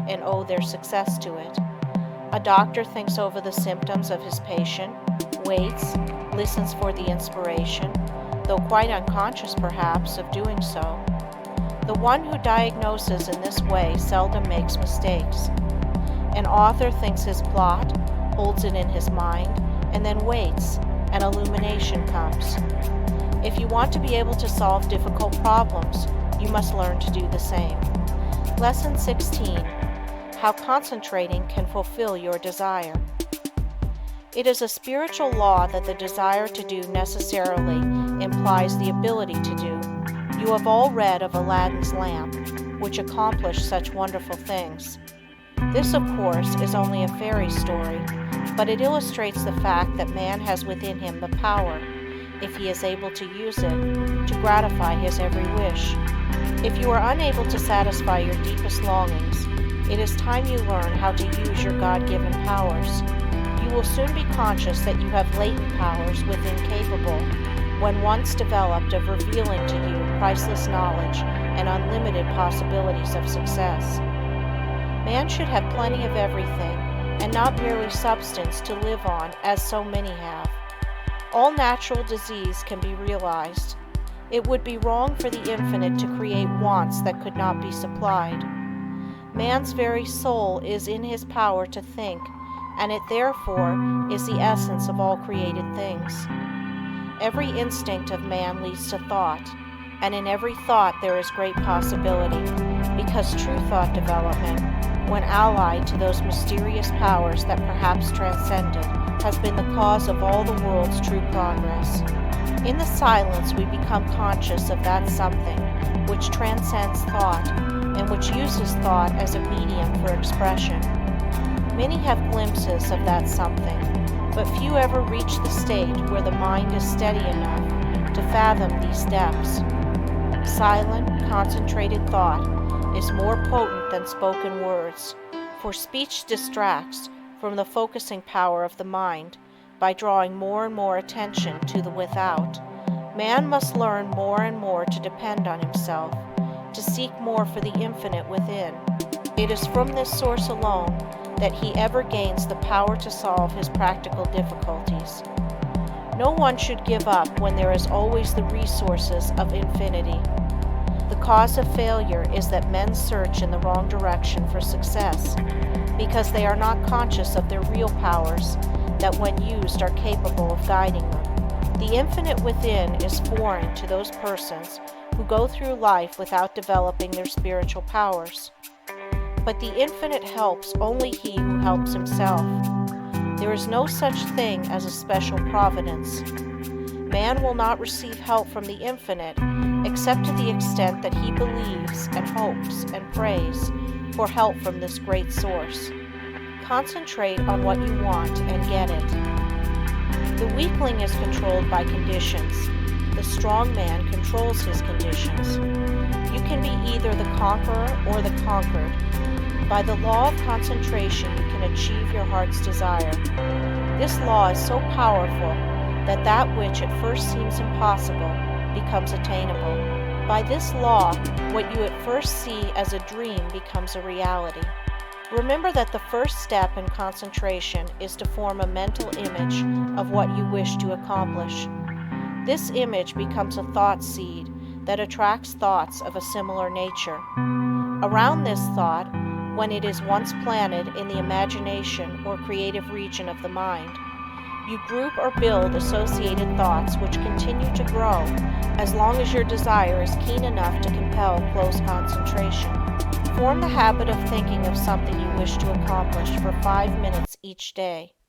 and owe their success to it. A doctor thinks over the symptoms of his patient, waits, listens for the inspiration, though quite unconscious perhaps of doing so. The one who diagnoses in this way seldom makes mistakes. An author thinks his plot, holds it in his mind, and then waits, and illumination comes. If you want to be able to solve difficult problems, you must learn to do the same. Lesson 16. How concentrating can fulfill your desire. It is a spiritual law that the desire to do necessarily implies the ability to do. You have all read of Aladdin's lamp, which accomplished such wonderful things. This, of course, is only a fairy story, but it illustrates the fact that man has within him the power, if he is able to use it, to gratify his every wish. If you are unable to satisfy your deepest longings, it is time you learn how to use your God-given powers. You will soon be conscious that you have latent powers within capable, when once developed, of revealing to you priceless knowledge and unlimited possibilities of success. Man should have plenty of everything, and not merely substance to live on, as so many have. All natural disease can be realized. It would be wrong for the infinite to create wants that could not be supplied. Man's very soul is in his power to think, and it therefore is the essence of all created things. Every instinct of man leads to thought, and in every thought there is great possibility, because true thought development, when allied to those mysterious powers that perhaps transcend it, has been the cause of all the world's true progress. In the silence we become conscious of that something which transcends thought, and which uses thought as a medium for expression. Many have glimpses of that something, but few ever reach the state where the mind is steady enough to fathom these depths. Silent, concentrated thought is more potent than spoken words, for speech distracts from the focusing power of the mind by drawing more and more attention to the without. Man must learn more and more to depend on himself, to seek more for the infinite within. It is from this source alone that he ever gains the power to solve his practical difficulties. No one should give up when there is always the resources of infinity. The cause of failure is that men search in the wrong direction for success, because they are not conscious of their real powers that when used are capable of guiding them. The infinite within is foreign to those persons who go through life without developing their spiritual powers. But the infinite helps only he who helps himself. There is no such thing as a special providence. Man will not receive help from the infinite except to the extent that he believes and hopes and prays for help from this great source. Concentrate on what you want and get it. The weakling is controlled by conditions. The strong man controls his conditions. You can be either the conqueror or the conquered. By the law of concentration, you can achieve your heart's desire. This law is so powerful that that which at first seems impossible becomes attainable. By this law, what you at first see as a dream becomes a reality. Remember that the first step in concentration is to form a mental image of what you wish to accomplish. This image becomes a thought seed that attracts thoughts of a similar nature. Around this thought, when it is once planted in the imagination or creative region of the mind, you group or build associated thoughts which continue to grow as long as your desire is keen enough to compel close concentration. Form the habit of thinking of something you wish to accomplish for 5 minutes each day.